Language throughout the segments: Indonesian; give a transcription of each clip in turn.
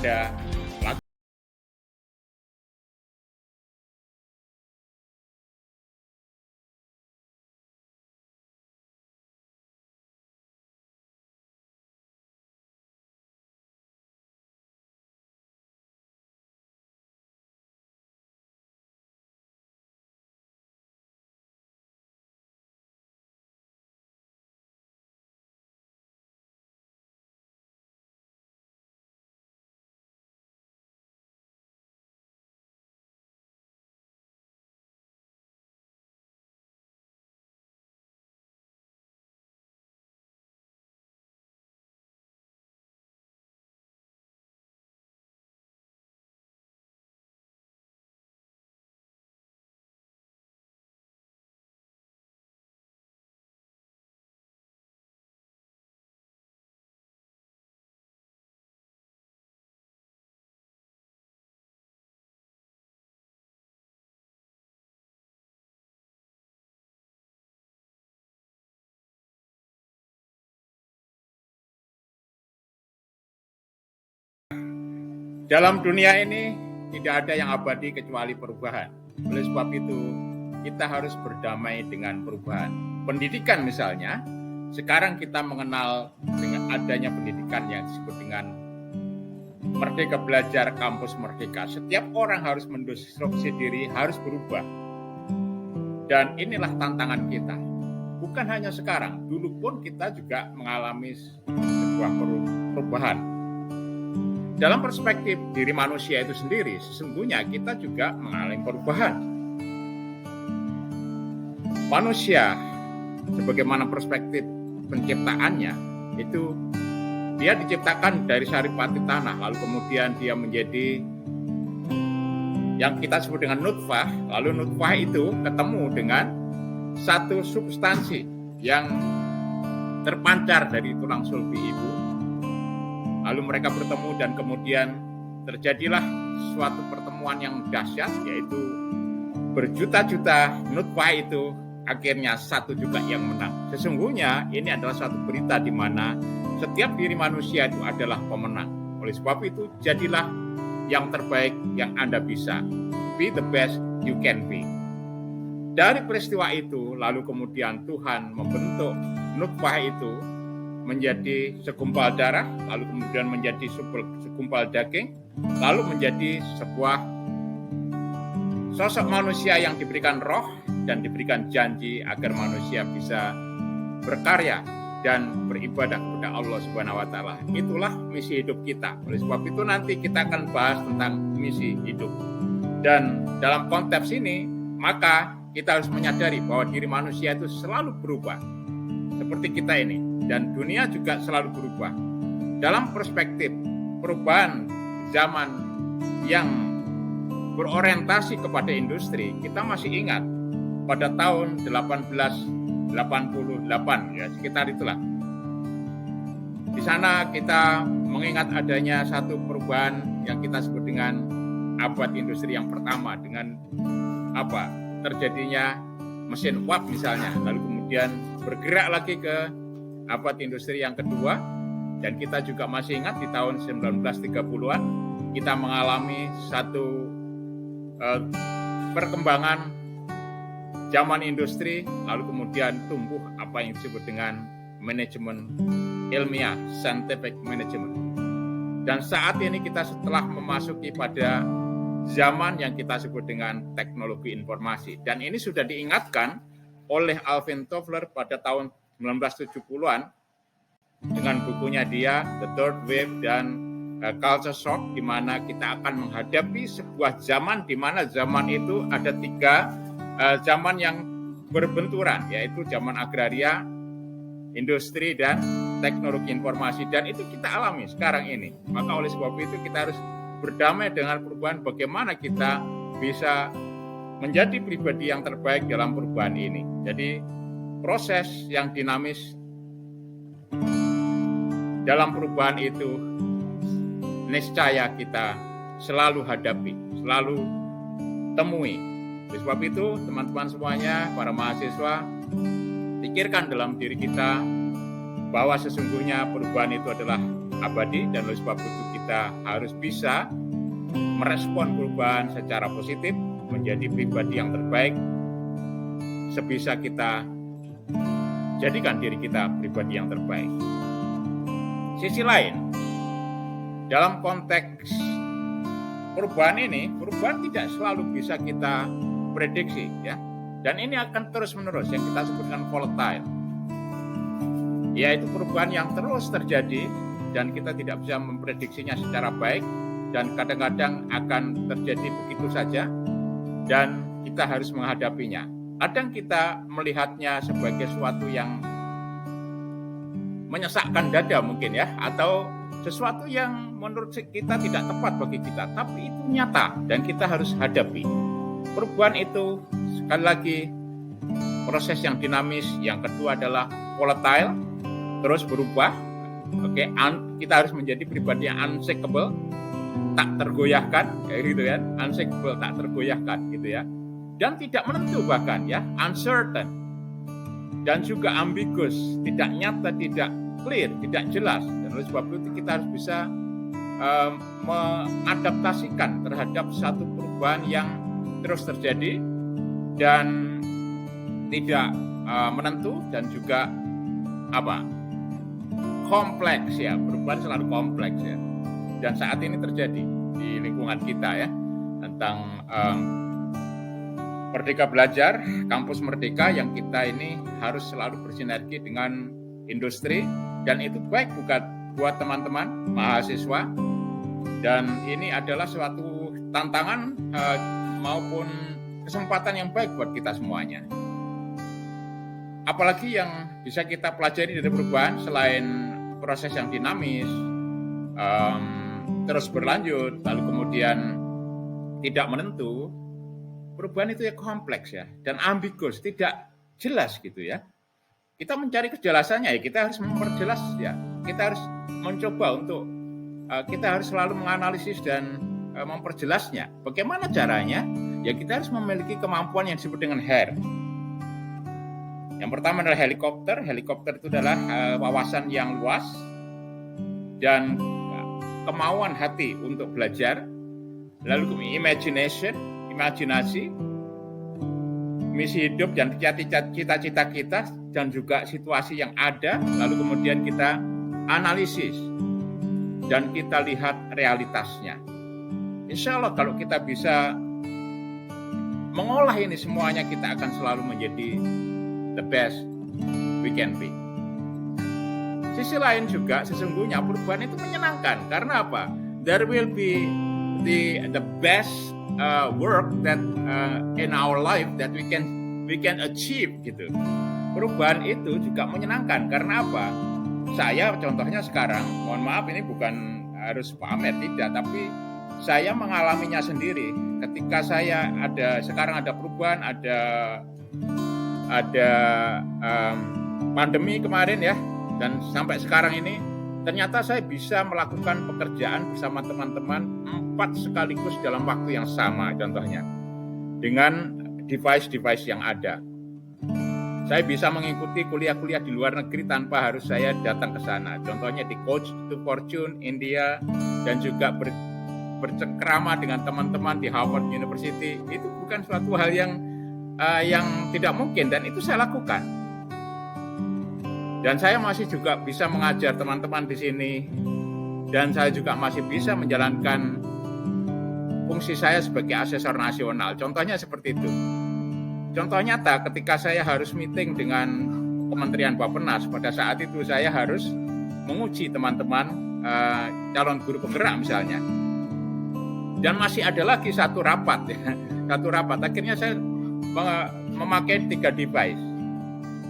ada dalam dunia ini tidak ada yang abadi kecuali perubahan. Oleh sebab itu, kita harus berdamai dengan perubahan. Pendidikan misalnya, sekarang kita mengenal dengan adanya pendidikan yang disebut dengan Merdeka Belajar, Kampus Merdeka. Setiap orang harus mendestruksi diri, harus berubah. Dan inilah tantangan kita. Bukan hanya sekarang, dulu pun kita juga mengalami sebuah perubahan. Dalam perspektif diri manusia itu sendiri, sesungguhnya kita juga mengalami perubahan. Manusia, sebagaimana perspektif penciptaannya, itu dia diciptakan dari saripati tanah, lalu kemudian dia menjadi yang kita sebut dengan nutfah, lalu nutfah itu ketemu dengan satu substansi yang terpancar dari tulang sulbi ibu. Lalu mereka bertemu dan kemudian terjadilah suatu pertemuan yang dahsyat, yaitu berjuta-juta nutfah itu akhirnya satu juga yang menang. Sesungguhnya ini adalah suatu berita di mana setiap diri manusia itu adalah pemenang. Oleh sebab itu, jadilah yang terbaik yang Anda bisa. Be the best you can be. Dari peristiwa itu, lalu kemudian Tuhan membentuk nutfah itu menjadi segumpal darah, lalu kemudian menjadi segumpal daging, lalu menjadi sebuah sosok manusia yang diberikan roh dan diberikan janji agar manusia bisa berkarya dan beribadah kepada Allah Subhanahu wa taala. Itulah misi hidup kita. Oleh sebab itu nanti kita akan bahas tentang misi hidup. Dan dalam konteks ini, maka kita harus menyadari bahwa diri manusia itu selalu berubah. Seperti kita ini. Dan dunia juga selalu berubah. Dalam perspektif perubahan zaman yang berorientasi kepada industri, kita masih ingat pada tahun 1888, ya sekitar itulah. Di sana kita mengingat adanya satu perubahan yang kita sebut dengan abad industri yang pertama, dengan terjadinya mesin uap misalnya, lalu kemudian bergerak lagi ke abad industri yang kedua, dan kita juga masih ingat di tahun 1930-an kita mengalami satu perkembangan zaman industri, lalu kemudian tumbuh apa yang disebut dengan manajemen ilmiah, scientific management. Dan saat ini kita setelah memasuki pada zaman yang kita sebut dengan teknologi informasi, dan ini sudah diingatkan oleh Alvin Toffler pada tahun 1970-an dengan bukunya dia The Third Wave dan Culture Shock, di mana kita akan menghadapi sebuah zaman di mana zaman itu ada tiga zaman yang berbenturan, yaitu zaman agraria, industri, dan teknologi informasi, dan itu kita alami sekarang ini. Maka oleh sebab itu kita harus berdamai dengan perubahan, bagaimana kita bisa menjadi pribadi yang terbaik dalam perubahan ini. Jadi proses yang dinamis dalam perubahan itu niscaya kita selalu hadapi, selalu temui. Oleh sebab itu, teman-teman semuanya, para mahasiswa, pikirkan dalam diri kita bahwa sesungguhnya perubahan itu adalah abadi, dan oleh sebab itu kita harus bisa merespon perubahan secara positif, menjadi pribadi yang terbaik, sebisa kita jadikan diri kita pribadi yang terbaik. Sisi lain, dalam konteks perubahan ini, perubahan tidak selalu bisa kita prediksi, ya. Dan ini akan terus-menerus yang kita sebutkan volatile, yaitu perubahan yang terus terjadi dan kita tidak bisa memprediksinya secara baik, dan kadang-kadang akan terjadi begitu saja dan kita harus menghadapinya. Kadang kita melihatnya sebagai sesuatu yang menyesakkan dada mungkin, ya, atau sesuatu yang menurut kita tidak tepat bagi kita, tapi itu nyata dan kita harus hadapi. Perubahan itu sekali lagi proses yang dinamis. Yang kedua adalah volatile, terus berubah. Oke, kita harus menjadi pribadi yang unshakable, tak tergoyahkan, kayak gitu kan, unshakable, tak tergoyahkan, gitu ya. Dan tidak menentu bahkan, ya, uncertain, dan juga ambiguous, tidak nyata, tidak clear, tidak jelas. Dan oleh sebab itu kita harus bisa mengadaptasikan terhadap satu perubahan yang terus terjadi dan tidak menentu, dan juga kompleks, ya. Perubahan selalu kompleks, ya. Dan saat ini terjadi di lingkungan kita, ya, tentang Merdeka Belajar, kampus Merdeka yang kita ini harus selalu bersinergi dengan industri, dan itu baik buat teman-teman mahasiswa, dan ini adalah suatu tantangan maupun kesempatan yang baik buat kita semuanya. Apalagi yang bisa kita pelajari dari perubahan selain proses yang dinamis, terus berlanjut, lalu kemudian tidak menentu. Perubahan itu ya kompleks, ya, dan ambiguous, tidak jelas, gitu ya. Kita mencari kejelasannya, ya, kita harus memperjelas, ya. Kita harus mencoba untuk kita harus selalu menganalisis dan memperjelasnya. Bagaimana caranya? Ya, kita harus memiliki kemampuan yang disebut dengan HARE. Yang pertama adalah helikopter. Helikopter itu adalah wawasan yang luas dan kemauan hati untuk belajar. Lalu imajinasi, misi hidup dan cita-cita kita, dan juga situasi yang ada. Lalu kemudian kita analisis dan kita lihat realitasnya. Insya Allah kalau kita bisa mengolah ini semuanya, kita akan selalu menjadi the best we can be. Sisi lain juga, sesungguhnya perubahan itu menyenangkan. Karena apa? There will be the best work that in our life that we can achieve, gitu. Perubahan itu juga menyenangkan. Karena apa? Saya contohnya sekarang, mohon maaf ini bukan harus pamer, tidak, tapi saya mengalaminya sendiri. Ketika saya sekarang ada perubahan, ada pandemi kemarin, ya, dan sampai sekarang ini ternyata saya bisa melakukan pekerjaan bersama teman-teman 4 sekaligus dalam waktu yang sama, contohnya dengan device-device yang ada. Saya bisa mengikuti kuliah-kuliah di luar negeri tanpa harus saya datang ke sana. Contohnya di Coach to Fortune India, dan juga bercengkrama dengan teman-teman di Harvard University. Itu bukan suatu hal yang tidak mungkin, dan itu saya lakukan. Dan saya masih juga bisa mengajar teman-teman di sini, dan saya juga masih bisa menjalankan fungsi saya sebagai asesor nasional. Contohnya seperti itu. Contoh nyata, ketika saya harus meeting dengan Kementerian Bappenas, pada saat itu saya harus menguji teman-teman calon guru penggerak misalnya. Dan masih ada lagi satu rapat, ya. Satu rapat. Akhirnya saya memakai 3 device.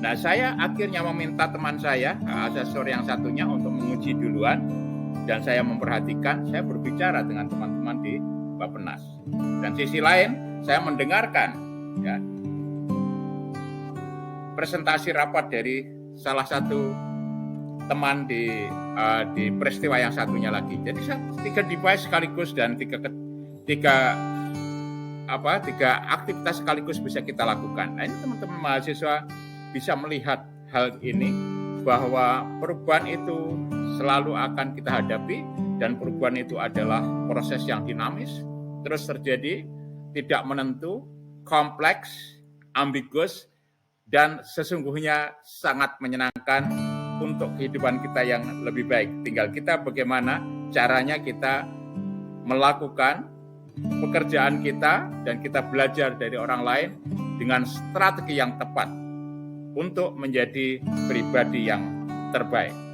Nah, saya akhirnya meminta teman saya, asesor yang satunya, untuk menguji duluan, dan saya memperhatikan, saya berbicara dengan teman-teman di Bappenas. Dan sisi lain, saya mendengarkan, ya, presentasi rapat dari salah satu teman di peristiwa yang satunya lagi. Jadi 3 device sekaligus dan tiga aktivitas sekaligus bisa kita lakukan. Nah, ini teman-teman mahasiswa bisa melihat hal ini, bahwa perubahan itu selalu akan kita hadapi, dan perubahan itu adalah proses yang dinamis, terus terjadi, tidak menentu, kompleks, ambigus, dan sesungguhnya sangat menyenangkan untuk kehidupan kita yang lebih baik. Tinggal kita bagaimana caranya kita melakukan pekerjaan kita, dan kita belajar dari orang lain dengan strategi yang tepat untuk menjadi pribadi yang terbaik.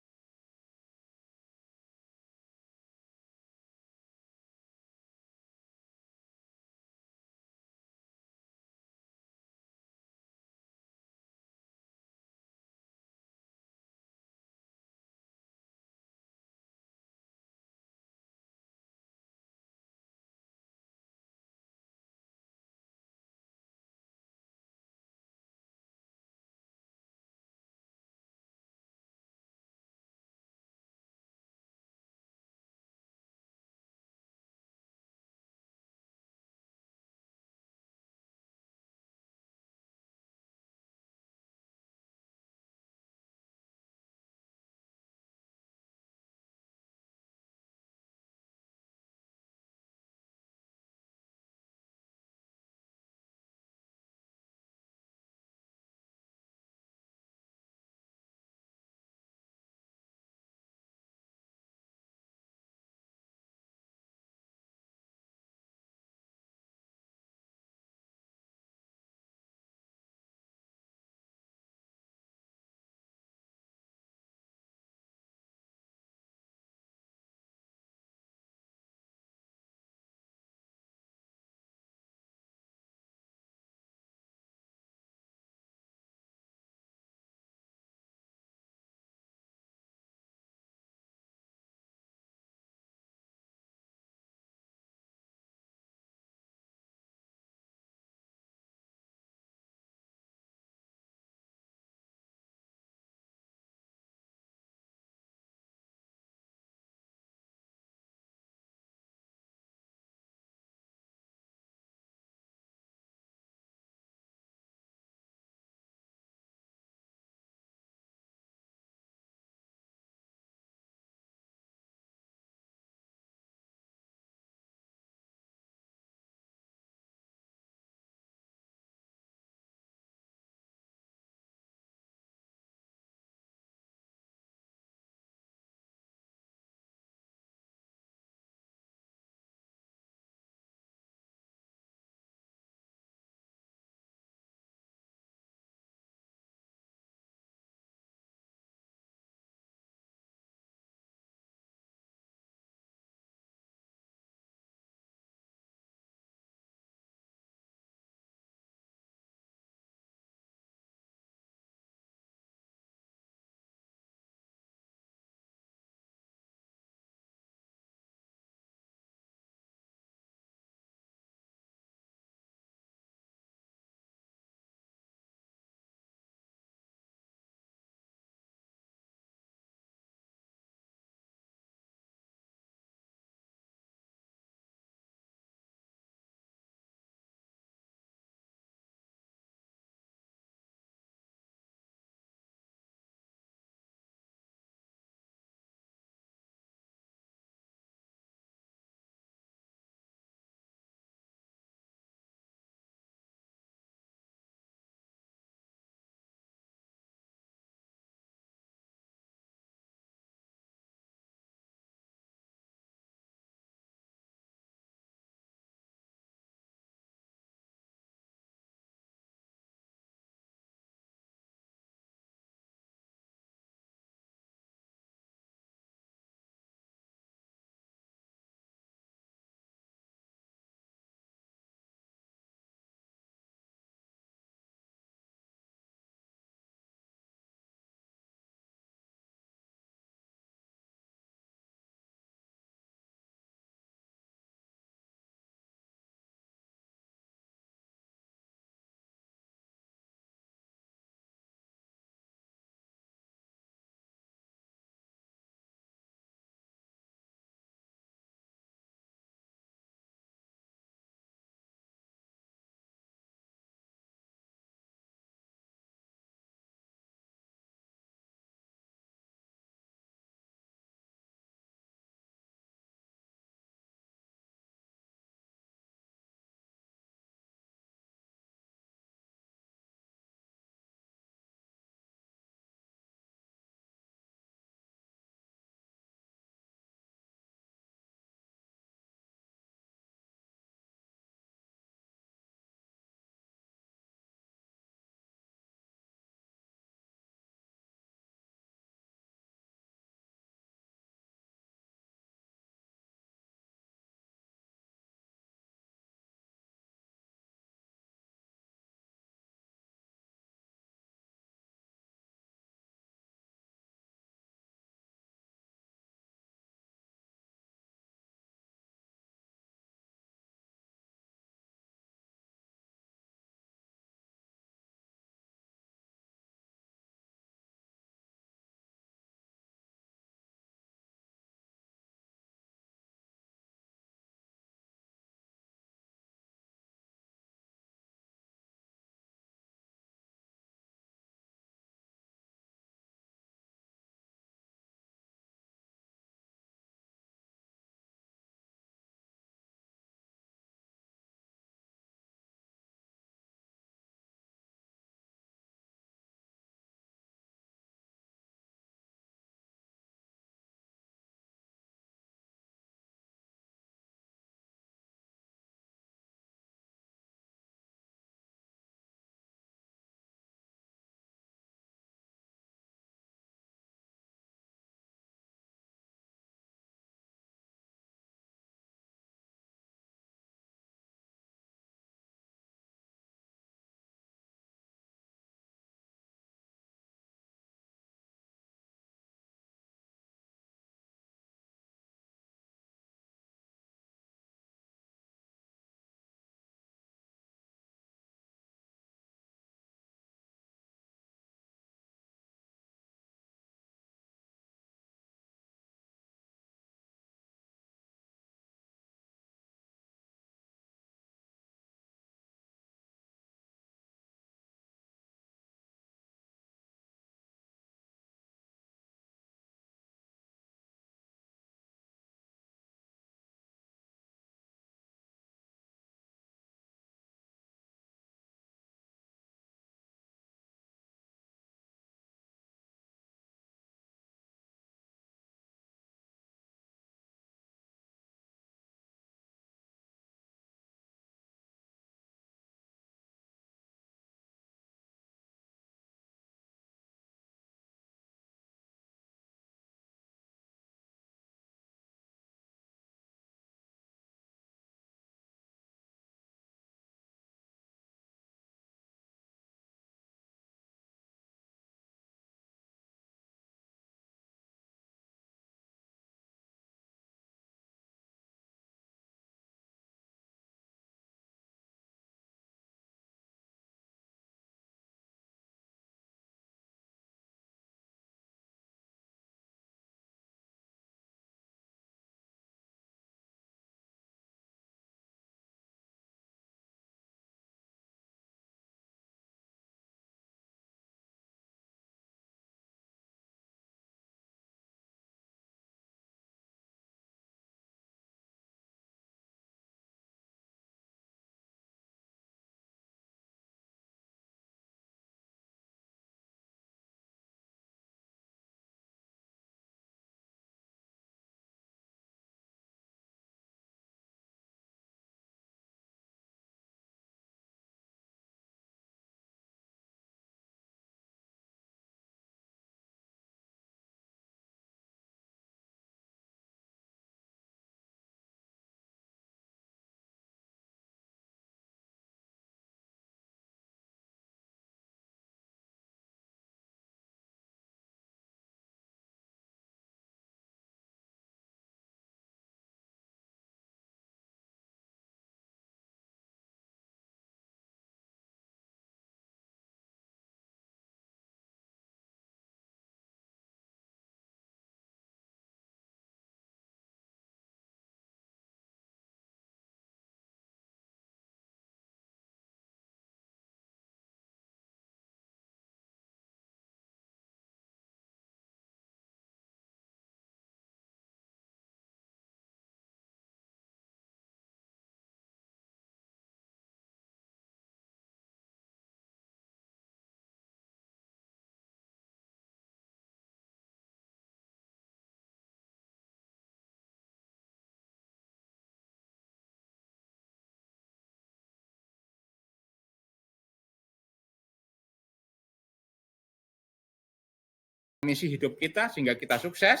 misi hidup kita sehingga kita sukses,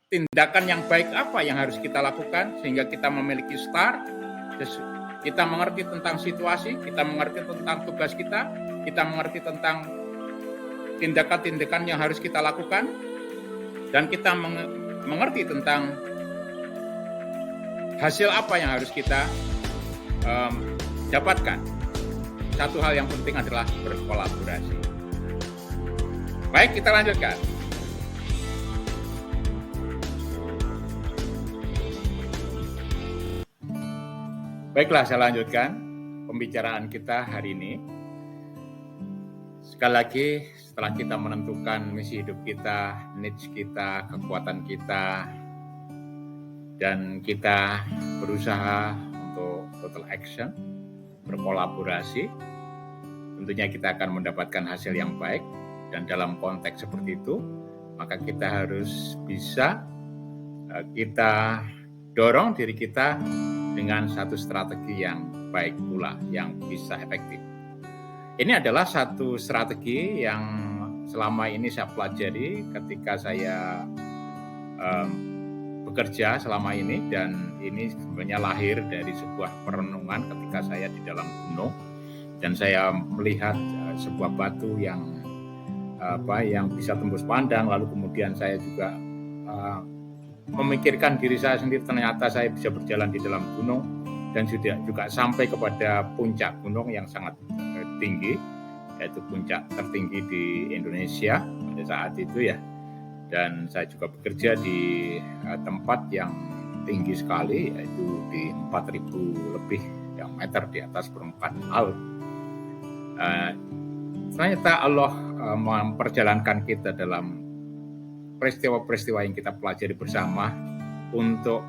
tindakan yang baik apa yang harus kita lakukan sehingga kita memiliki start, kita mengerti tentang situasi, kita mengerti tentang tugas kita mengerti tentang tindakan-tindakan yang harus kita lakukan, dan kita mengerti tentang hasil apa yang harus kita dapatkan. Satu hal yang penting adalah berkolaborasi. Baik, kita lanjutkan. Baiklah, saya lanjutkan pembicaraan kita hari ini. Sekali lagi, setelah kita menentukan misi hidup kita, needs kita, kekuatan kita, dan kita berusaha untuk total action, berkolaborasi, tentunya kita akan mendapatkan hasil yang baik. Dan dalam konteks seperti itu, maka kita harus bisa kita dorong diri kita dengan satu strategi yang baik pula, yang bisa efektif. Ini adalah satu strategi yang selama ini saya pelajari ketika saya bekerja selama ini, dan ini sebenarnya lahir dari sebuah perenungan ketika saya di dalam gunung dan saya melihat sebuah batu yang bisa tembus pandang, lalu kemudian saya juga memikirkan diri saya sendiri, ternyata saya bisa berjalan di dalam gunung dan juga sampai kepada puncak gunung yang sangat tinggi, yaitu puncak tertinggi di Indonesia pada saat itu ya. Dan saya juga bekerja di tempat yang tinggi sekali, yaitu di 4.000 lebih meter di atas permukaan laut. Ternyata Allah memperjalankan kita dalam peristiwa-peristiwa yang kita pelajari bersama untuk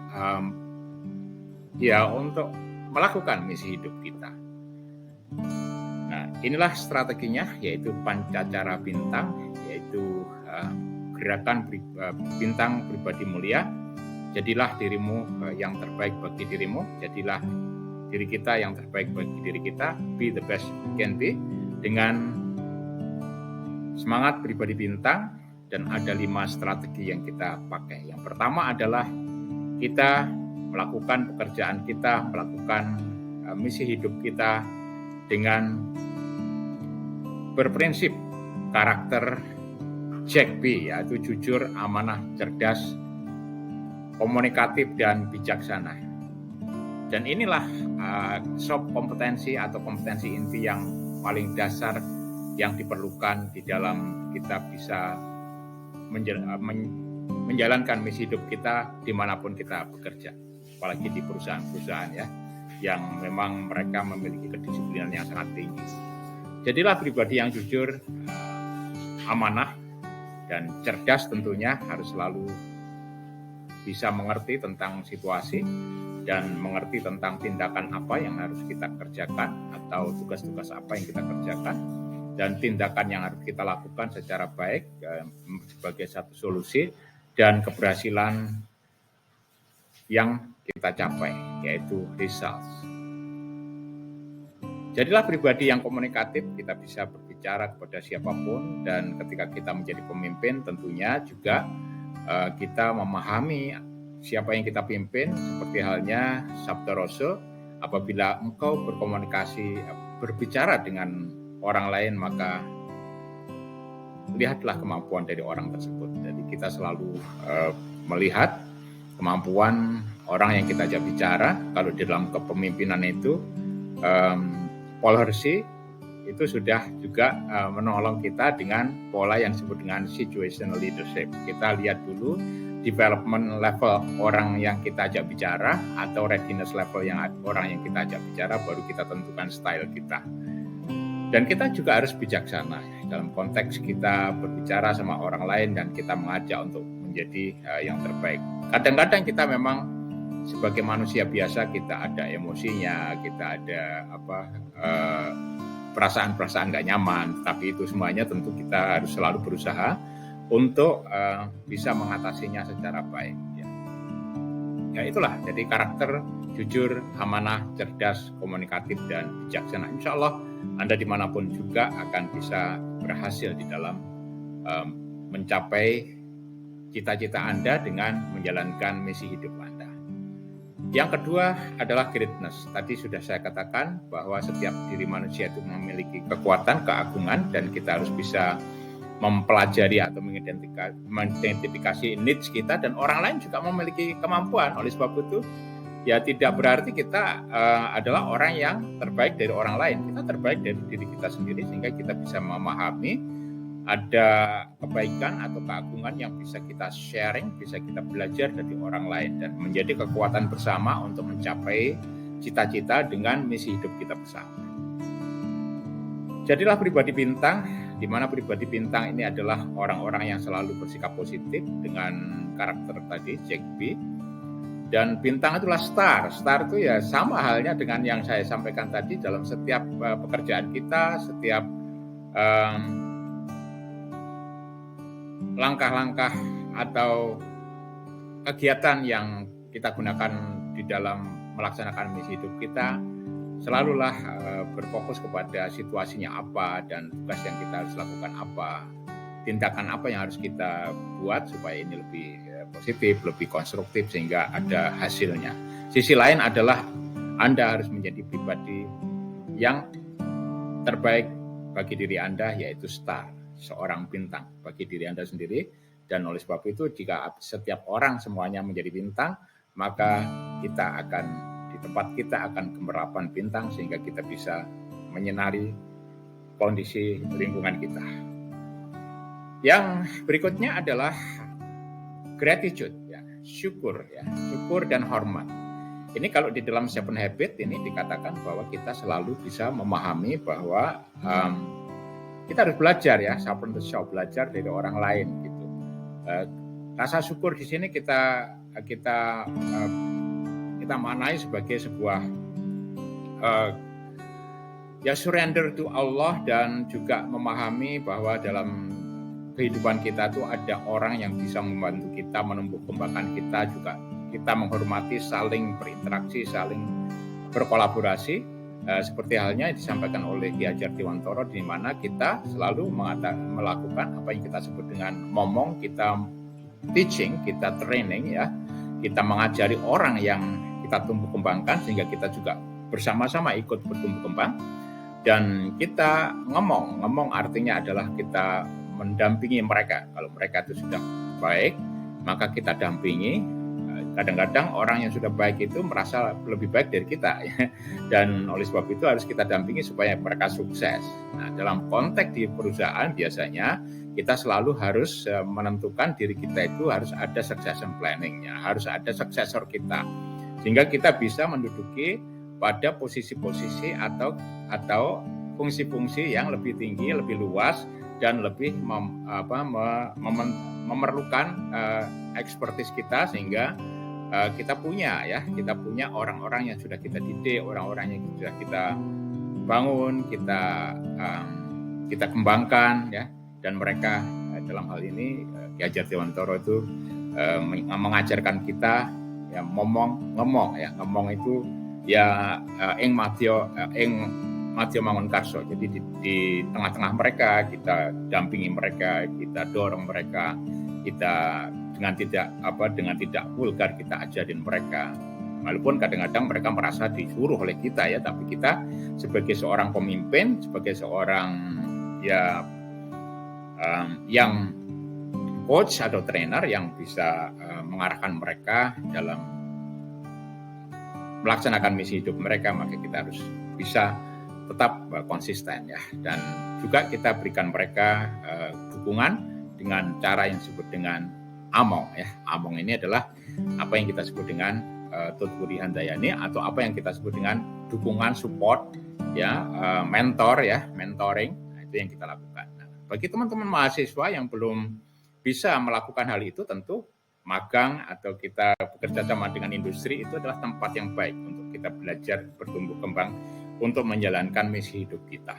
untuk melakukan misi hidup kita. Nah, inilah strateginya, yaitu pancacara bintang, yaitu gerakan bintang pribadi mulia. Jadilah dirimu yang terbaik bagi dirimu, jadilah diri kita yang terbaik bagi diri kita, be the best you can be, dengan semangat pribadi bintang. Dan ada 5 strategi yang kita pakai. Yang pertama adalah kita melakukan pekerjaan kita, melakukan misi hidup kita dengan berprinsip karakter Jack B, yaitu jujur, amanah, cerdas, komunikatif, dan bijaksana. Dan inilah soft kompetensi atau kompetensi inti yang paling dasar yang diperlukan di dalam kita bisa menjalankan misi hidup kita dimanapun kita bekerja, apalagi di perusahaan-perusahaan ya, yang memang mereka memiliki kedisiplinan yang sangat tinggi. Jadilah pribadi yang jujur, amanah, dan cerdas. Tentunya harus selalu bisa mengerti tentang situasi dan mengerti tentang tindakan apa yang harus kita kerjakan atau tugas-tugas apa yang kita kerjakan, dan tindakan yang harus kita lakukan secara baik sebagai satu solusi dan keberhasilan yang kita capai, yaitu results. Jadilah pribadi yang komunikatif, kita bisa berbicara kepada siapapun, dan ketika kita menjadi pemimpin tentunya juga kita memahami siapa yang kita pimpin, seperti halnya Sabda Rasul, apabila engkau berkomunikasi, berbicara dengan orang lain, maka lihatlah kemampuan dari orang tersebut. Jadi kita selalu melihat kemampuan orang yang kita ajak bicara. Kalau di dalam kepemimpinan itu, Paul Hersey itu sudah juga menolong kita dengan pola yang disebut dengan situational leadership. Kita lihat dulu development level orang yang kita ajak bicara atau readiness level yang orang yang kita ajak bicara, baru kita tentukan style kita. Dan kita juga harus bijaksana dalam konteks kita berbicara sama orang lain dan kita mengajak untuk menjadi yang terbaik. Kadang-kadang kita memang sebagai manusia biasa, kita ada emosinya, kita ada perasaan-perasaan nggak nyaman, tapi itu semuanya tentu kita harus selalu berusaha untuk bisa mengatasinya secara baik. Ya itulah, jadi karakter jujur, amanah, cerdas, komunikatif, dan bijaksana. Insya Allah Anda dimanapun juga akan bisa berhasil di dalam mencapai cita-cita Anda dengan menjalankan misi hidup Anda. Yang kedua adalah greatness. Tadi sudah saya katakan bahwa setiap diri manusia itu memiliki kekuatan, keagungan, dan kita harus bisa mempelajari atau mengidentifikasi needs kita, dan orang lain juga memiliki kemampuan. Oleh sebab itu, ya tidak berarti kita adalah orang yang terbaik dari orang lain. Kita terbaik dari diri kita sendiri, sehingga kita bisa memahami ada kebaikan atau keagungan yang bisa kita sharing, bisa kita belajar dari orang lain, dan menjadi kekuatan bersama untuk mencapai cita-cita dengan misi hidup kita bersama. Jadilah pribadi bintang, di mana pribadi bintang ini adalah orang-orang yang selalu bersikap positif dengan karakter tadi, Jack B. Dan bintang itulah star. Star itu ya sama halnya dengan yang saya sampaikan tadi, dalam setiap pekerjaan kita, setiap langkah-langkah atau kegiatan yang kita gunakan di dalam melaksanakan misi hidup kita, selalulah berfokus kepada situasinya apa dan tugas yang kita harus lakukan apa, tindakan apa yang harus kita buat supaya ini lebih positif, lebih konstruktif sehingga ada hasilnya. Sisi lain adalah Anda harus menjadi pribadi yang terbaik bagi diri Anda, yaitu star, seorang bintang bagi diri Anda sendiri. Dan oleh sebab itu, jika setiap orang semuanya menjadi bintang, maka kita akan, di tempat kita akan gemerlapan bintang sehingga kita bisa menyinari kondisi lingkungan kita. Yang berikutnya adalah gratitude, ya, syukur dan hormat. Ini kalau di dalam 7 Habit ini dikatakan bahwa kita selalu bisa memahami bahwa kita harus belajar, ya, sharpen the saw, belajar dari orang lain gitu. Rasa syukur di sini kita maknai sebagai sebuah ya surrender to Allah, dan juga memahami bahwa dalam kehidupan kita itu ada orang yang bisa membantu kita menumbuh kembangkan kita, juga kita menghormati, saling berinteraksi, saling berkolaborasi. Seperti halnya disampaikan oleh Ki Hajar Dewantara, di mana kita selalu melakukan apa yang kita sebut dengan momong, kita teaching, kita training, ya, kita mengajari orang yang kita tumbuh kembangkan sehingga kita juga bersama-sama ikut bertumbuh kembang. Dan kita ngomong artinya adalah kita mendampingi mereka. Kalau mereka itu sudah baik, maka kita dampingi. Kadang-kadang orang yang sudah baik itu merasa lebih baik dari kita, ya. Dan oleh sebab itu harus kita dampingi supaya mereka sukses. Nah, dalam konteks di perusahaan biasanya kita selalu harus menentukan diri kita itu harus ada succession planning-nya, harus ada successor kita, sehingga kita bisa menduduki pada posisi-posisi atau fungsi-fungsi yang lebih tinggi, lebih luas, dan lebih memerlukan ekspertis kita, sehingga kita punya orang-orang yang sudah kita didik, orang-orang yang sudah kita bangun, kita kembangkan, ya, dan mereka dalam hal ini Ki Hajar Dewantara itu mengajarkan kita, ya, ngomong itu ya ing madya mangunkarso. Jadi di tengah-tengah mereka kita dampingi mereka, kita dorong mereka, kita dengan tidak vulgar kita ajarin mereka. Walaupun kadang-kadang mereka merasa disuruh oleh kita, ya, tapi kita sebagai seorang pemimpin, sebagai seorang yang coach atau trainer yang bisa mengarahkan mereka dalam melaksanakan misi hidup mereka, maka kita harus bisa tetap konsisten, ya. Dan juga kita berikan mereka dukungan dengan cara yang disebut dengan among, ya. Among ini adalah apa yang kita sebut dengan Tutpuri Handayani, atau apa yang kita sebut dengan dukungan, support, ya, mentor, ya, mentoring. Nah, itu yang kita lakukan. Nah, bagi teman-teman mahasiswa yang belum bisa melakukan hal itu, tentu magang atau kita bekerja sama dengan industri itu adalah tempat yang baik untuk kita belajar bertumbuh kembang untuk menjalankan misi hidup kita.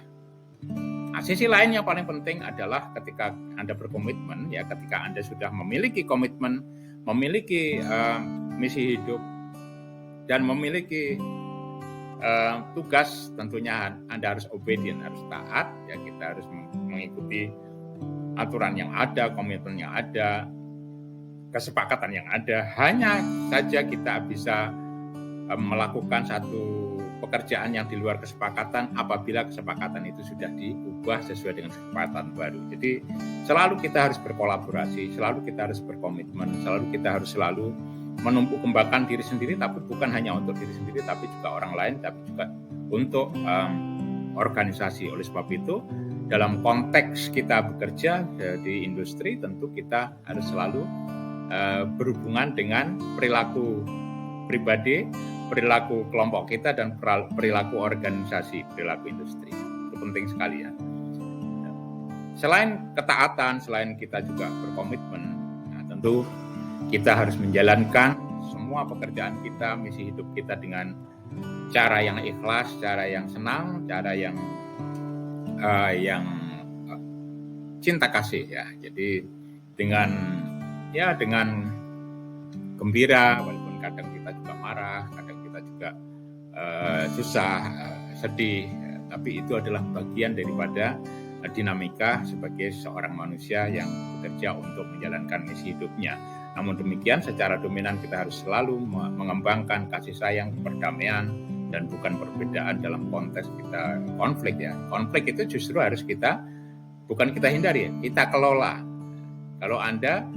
Nah, sisi lain yang paling penting adalah ketika Anda berkomitmen, ya, ketika Anda sudah memiliki komitmen, memiliki misi hidup, dan memiliki tugas, tentunya Anda harus obedient, harus taat, ya, kita harus mengikuti aturan yang ada, komitmen yang ada, kesepakatan yang ada. Hanya saja kita bisa melakukan satu pekerjaan yang di luar kesepakatan apabila kesepakatan itu sudah diubah sesuai dengan kesepakatan baru. Jadi selalu kita harus berkolaborasi, selalu kita harus berkomitmen, selalu kita harus selalu menumbuh kembangkan diri sendiri, tapi bukan hanya untuk diri sendiri, tapi juga orang lain, tapi juga untuk organisasi. Oleh sebab itu, dalam konteks kita bekerja di industri, tentu kita harus selalu berhubungan dengan perilaku pribadi, perilaku kelompok kita, dan perilaku organisasi, perilaku industri. Itu penting sekali ya. Selain ketaatan, selain kita juga berkomitmen, nah tentu kita harus menjalankan semua pekerjaan kita, misi hidup kita dengan cara yang ikhlas, cara yang senang, cara yang cinta kasih ya. Jadi dengan gembira, walaupun kadang kita juga marah, kadang kita juga susah, sedih, tapi itu adalah bagian daripada dinamika sebagai seorang manusia yang bekerja untuk menjalankan misi hidupnya. Namun demikian, secara dominan kita harus selalu mengembangkan kasih sayang, perdamaian, dan bukan perbedaan dalam konteks kita konflik ya. Konflik itu justru harus bukan kita hindari, kita kelola. Kalau Anda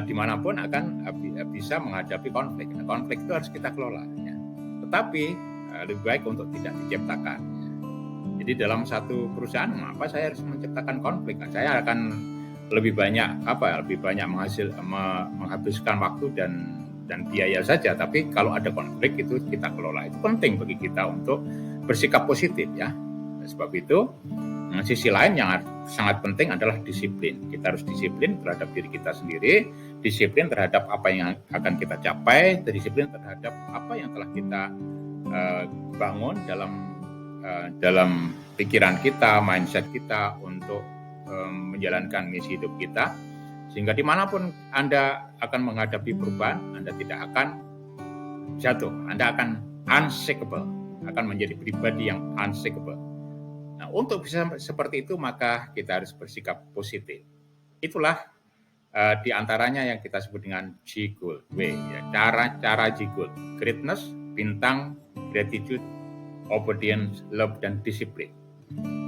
dimanapun akan bisa menghadapi konflik. Nah, konflik itu harus kita kelola. Ya. Tetapi lebih baik untuk tidak diciptakan. Ya. Jadi dalam satu perusahaan, mengapa saya harus menciptakan konflik? Nah, saya akan lebih banyak menghabiskan waktu dan biaya saja. Tapi kalau ada konflik itu kita kelola. Itu penting bagi kita untuk bersikap positif ya. Sebab itu sisi lain yang sangat penting adalah disiplin. Kita harus disiplin terhadap diri kita sendiri, disiplin terhadap apa yang akan kita capai, disiplin terhadap apa yang telah kita bangun dalam pikiran kita, mindset kita untuk menjalankan misi hidup kita, sehingga dimanapun Anda akan menghadapi perubahan, Anda tidak akan jatuh, Anda akan unshakable, akan menjadi pribadi yang unshakable. Nah, untuk bisa seperti itu maka kita harus bersikap positif. Itulah di antaranya yang kita sebut dengan G-Goal, ya, cara G-Goal, greatness, bintang, gratitude, obedience, love, dan disiplin.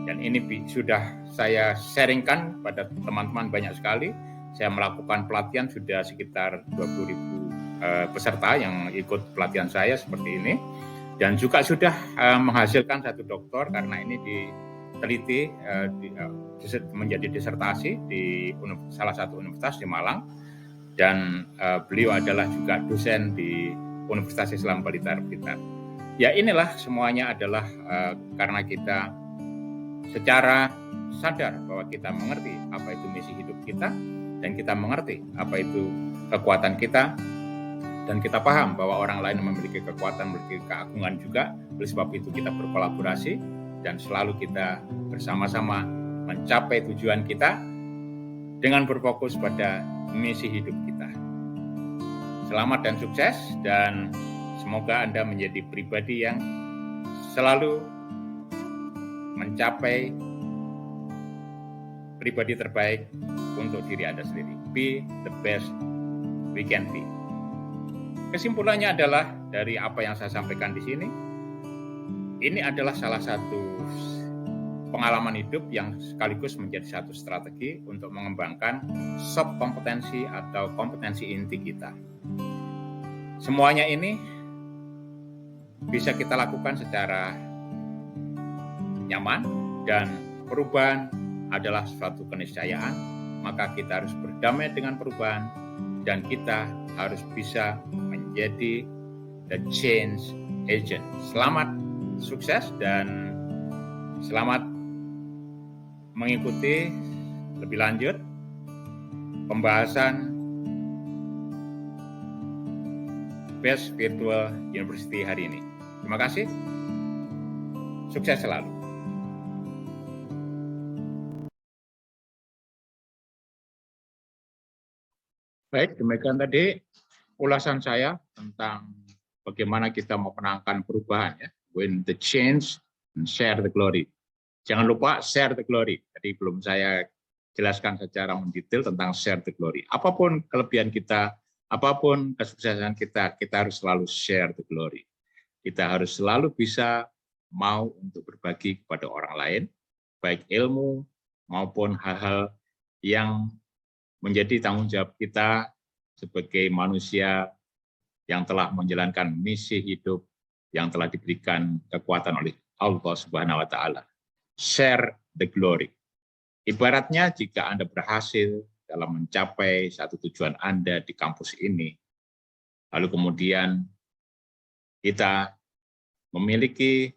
Dan ini sudah saya sharingkan pada teman-teman banyak sekali. Saya melakukan pelatihan sudah sekitar 20.000 peserta yang ikut pelatihan saya seperti ini. Dan juga sudah menghasilkan satu doktor karena ini diteliti menjadi disertasi di salah satu universitas di Malang. Dan beliau adalah juga dosen di Universitas Islam Blitar. Ya inilah semuanya adalah karena kita secara sadar bahwa kita mengerti apa itu misi hidup kita dan kita mengerti apa itu kekuatan kita dan kita paham bahwa orang lain memiliki kekuatan, memiliki keagungan juga. Oleh sebab itu kita berkolaborasi dan selalu kita bersama-sama mencapai tujuan kita dengan berfokus pada misi hidup kita. Selamat dan sukses, dan semoga Anda menjadi pribadi yang selalu mencapai pribadi terbaik untuk diri Anda sendiri. Be the best we can be. Kesimpulannya adalah dari apa yang saya sampaikan di sini, ini adalah salah satu pengalaman hidup yang sekaligus menjadi satu strategi untuk mengembangkan soft kompetensi atau kompetensi inti kita. Semuanya ini bisa kita lakukan secara nyaman, dan perubahan adalah suatu keniscayaan, maka kita harus berdamai dengan perubahan dan kita harus bisa menjadi the change agent. Selamat sukses dan selamat mengikuti lebih lanjut pembahasan Best Virtual University hari ini. Terima kasih. Sukses selalu. Baik, demikian tadi ulasan saya tentang bagaimana kita memenangkan perubahan ya. Win the change and share the glory. Jangan lupa share the glory. Tadi belum saya jelaskan secara mendetail tentang share the glory. Apapun kelebihan kita, apapun kesuksesan kita, kita harus selalu share the glory. Kita harus selalu bisa mau untuk berbagi kepada orang lain, baik ilmu maupun hal-hal yang menjadi tanggung jawab kita sebagai manusia yang telah menjalankan misi hidup yang telah diberikan kekuatan oleh Allah Subhanahu wa taala. Share the glory. Ibaratnya jika Anda berhasil dalam mencapai satu tujuan Anda di kampus ini, lalu kemudian kita memiliki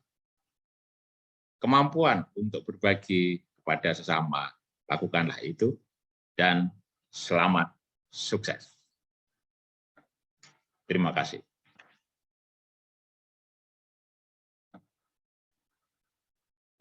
kemampuan untuk berbagi kepada sesama, lakukanlah itu, dan selamat sukses. Terima kasih.